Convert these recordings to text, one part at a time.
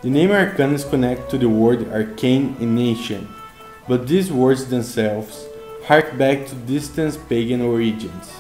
The name Arcana is connected to the word arcane and ancient, but these words themselves hark back to distant pagan origins.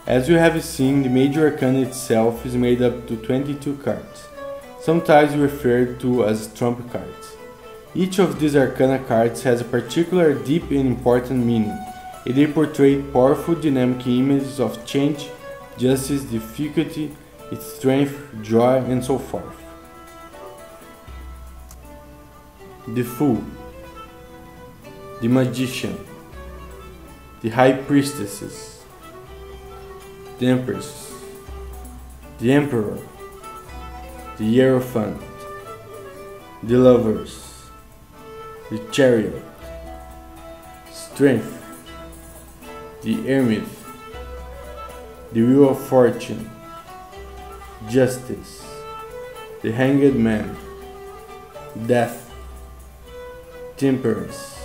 As you have seen, the major arcana itself is made up to 22 cards, sometimes referred to as trump cards. Each of these arcana cards has a particular deep and important meaning, and they portray powerful dynamic images of change, justice, difficulty, its strength, joy, and so forth. The Fool, the Magician, the High Priestesses, the Empress, the Emperor, the Hierophant, the Lovers, the Chariot, Strength, the Hermit, the Wheel of Fortune, Justice, the Hanged Man, Death, Temperance,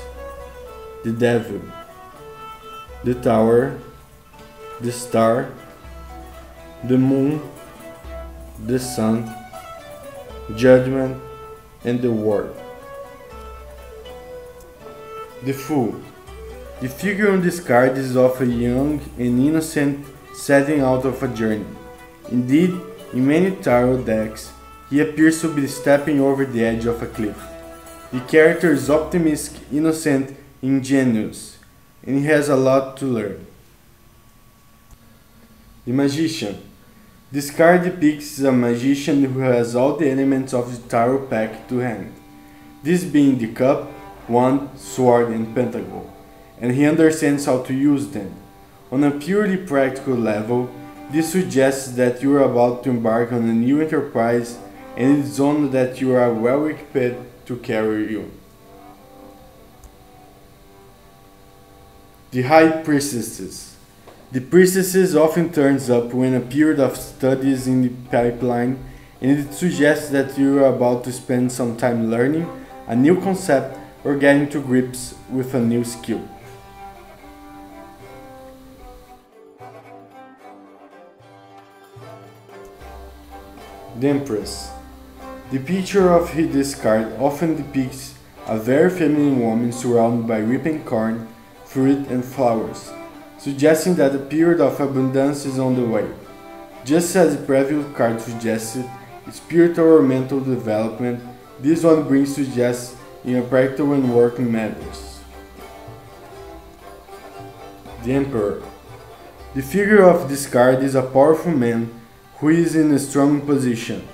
the Devil, the Tower, the Star, the Moon, the Sun, Judgment, and the World. The Fool. The figure on this card is of a young and innocent setting out of a journey. Indeed, in many tarot decks, he appears to be stepping over the edge of a cliff. The character is optimistic, innocent, ingenuous, and he has a lot to learn. The Magician. This card depicts a magician who has all the elements of the tarot pack to hand, this being the cup, wand, sword, and pentacle, and he understands how to use them. On a purely practical level, this suggests that you are about to embark on a new enterprise, and it is only that you are well equipped to carry you. The High Priestesses. The priestesses often turns up when a period of study is in the pipeline, and it suggests that you are about to spend some time learning a new concept or getting to grips with a new skill. The Empress. The picture of this card often depicts a very feminine woman surrounded by ripened corn, fruit, and flowers, suggesting that a period of abundance is on the way. Just as the previous card suggested spiritual or mental development, this one brings suggest in practical and working matters. The Emperor. The figure of this card is a powerful man who is in a strong position.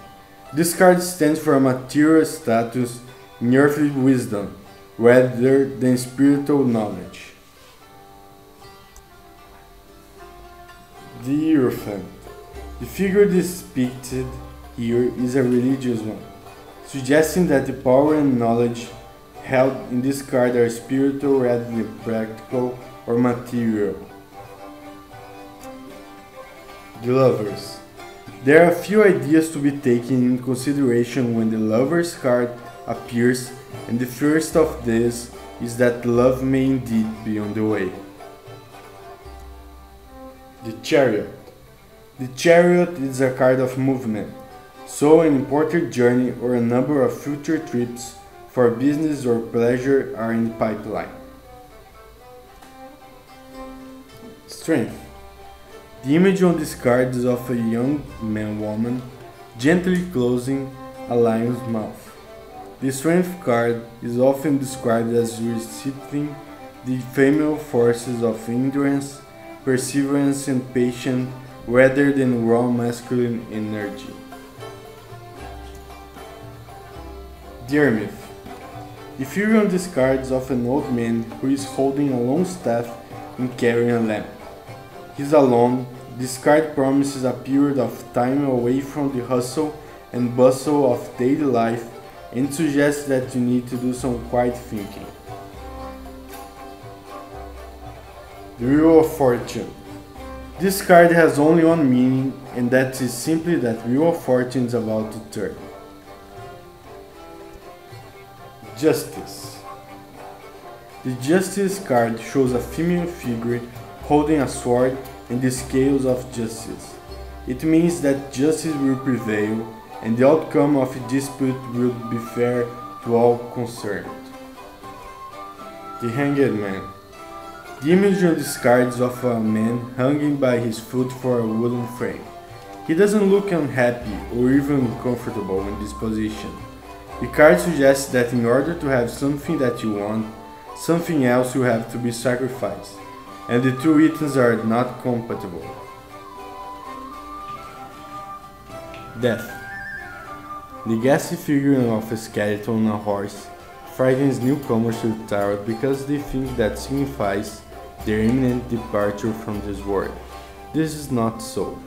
This card stands for a material status in earthly wisdom rather than spiritual knowledge. The Hierophant. The figure depicted here is a religious one, suggesting that the power and knowledge held in this card are spiritual rather than practical or material. The Lovers. There are a few ideas to be taken into consideration when the Lovers card appears, and the first of these is that love may indeed be on the way. The Chariot. The Chariot is a card of movement, so an important journey or a number of future trips for business or pleasure are in the pipeline. Strength. The image on this card is of a young woman gently closing a lion's mouth. The Strength card is often described as reciting the female forces of endurance, perseverance, and patience rather than raw masculine energy. The Hermit. The figure on this card is of an old man who is holding a long staff and carrying a lamp. He's alone. This card promises a period of time away from the hustle and bustle of daily life and suggests that you need to do some quiet thinking. The Wheel of Fortune. This card has only one meaning, and that is simply that Wheel of Fortune is about to turn. Justice. The Justice card shows a female figure holding a sword and the scales of justice. It means that justice will prevail and the outcome of a dispute will be fair to all concerned. The Hanged Man. The image on this card is of a man hanging by his foot for a wooden frame. He doesn't look unhappy or even comfortable in this position. The card suggests that in order to have something that you want, something else will have to be sacrificed, and the two items are not compatible. Death. The ghastly figure of a skeleton on a horse frightens newcomers to the tarot because they think that signifies their imminent departure from this world. This is not so,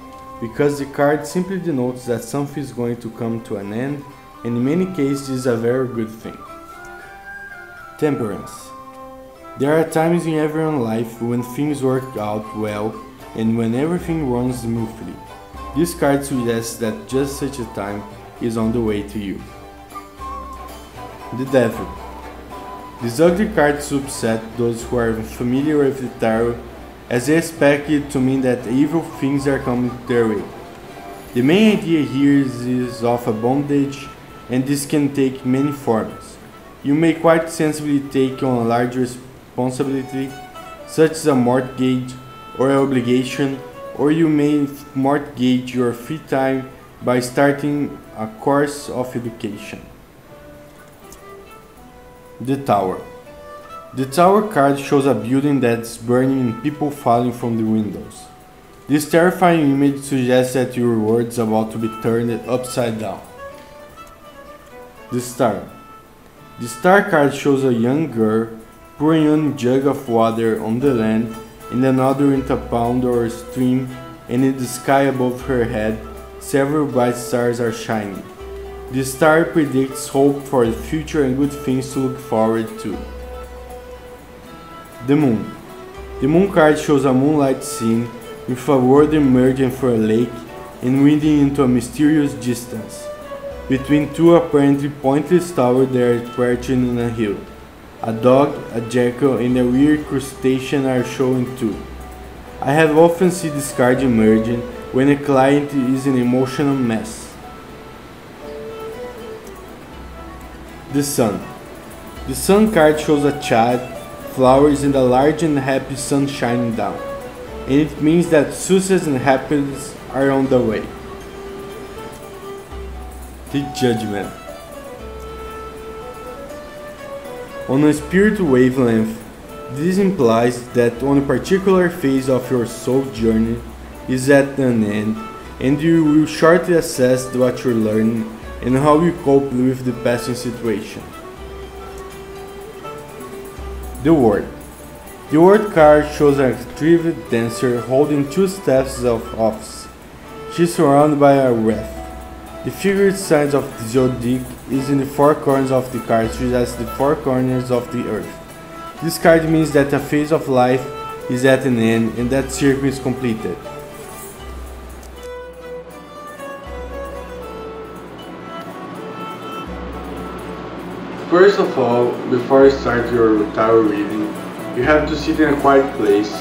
because the card simply denotes that something is going to come to an end, and in many cases is a very good thing. Temperance. There are times in everyone's life when things work out well and when everything runs smoothly. This card suggests that just such a time is on the way to you. The Devil. This ugly card should upset those who are familiar with the tarot, as they expect it to mean that evil things are coming their way. The main idea here is of a bondage, and this can take many forms. You may quite sensibly take on a large responsibility, such as a mortgage or an obligation, or you may mortgage your free time by starting a course of education. The Tower. The Tower card shows a building that's burning and people falling from the windows. This terrifying image suggests that your world is about to be turned upside down. The Star. The Star card shows a young girl pouring one jug of water on the land and another into a pond or stream, and in the sky above her head, several bright stars are shining. The star predicts hope for the future and good things to look forward to. The Moon. The Moon card shows a moonlight scene with a world emerging from a lake and winding into a mysterious distance, between two apparently pointless towers that are perched on a hill. A dog, a jackal, and a weird crustacean are shown too. I have often seen this card emerging when a client is an emotional mess. The Sun. The Sun card shows a child, flowers, and a large and happy sun shining down, and it means that success and happiness are on the way. The Judgment. On a spiritual wavelength, this implies that on a particular phase of your soul journey is at an end, and you will shortly assess what you're learning and how you cope with the passing situation. The Word. The Word card shows an attractive dancer holding two staffs of office. She is surrounded by a wreath. The figured signs of the zodiac is in the four corners of the card, which as the four corners of the earth. This card means that a phase of life is at an end and that circle is completed. First of all, before you start your tarot reading, you have to sit in a quiet place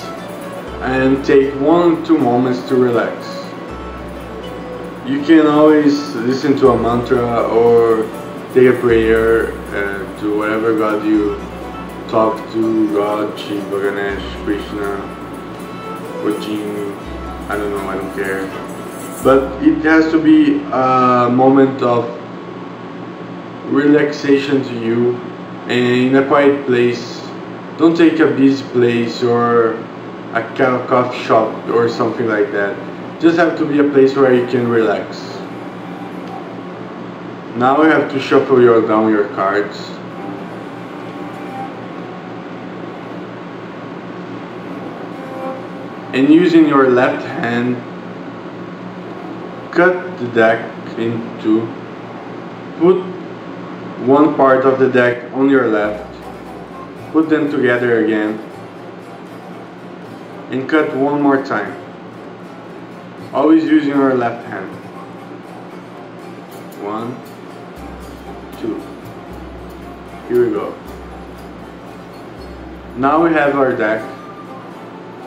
and take 1 or 2 moments to relax. You can always listen to a mantra or say a prayer to whatever God you talk to, God, Shiva, Ganesh, Krishna, Ojin, I don't know, I don't care. But it has to be a moment of relaxation to you and in a quiet place. Don't take a busy place or a coffee shop or something like that. Just have to be a place where you can relax. Now you have to shuffle down your cards. And using your left hand, cut the deck in two. Put one part of the deck on your left, put them together again, and cut one more time, always using your left hand. 1, 2. Here we go. Now we have our deck,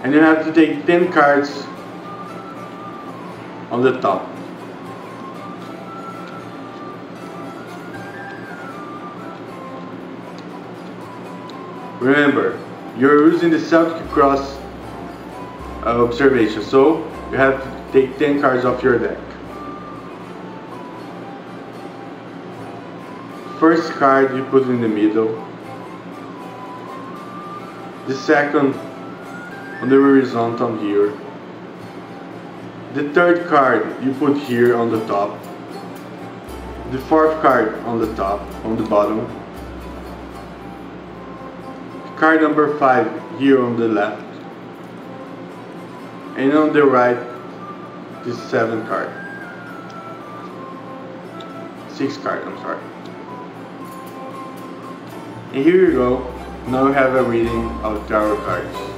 and you have to take 10 cards on the top. Remember, you're using the Celtic Cross observation, so you have to take 10 cards off your deck. First card you put in the middle, the second on the horizontal here, the third card you put here on the top, the fourth card on the top, on the bottom, card number 5 here on the left, and on the right this 7th card, 6th card, I'm sorry. And here you go, now we have a reading of tarot cards.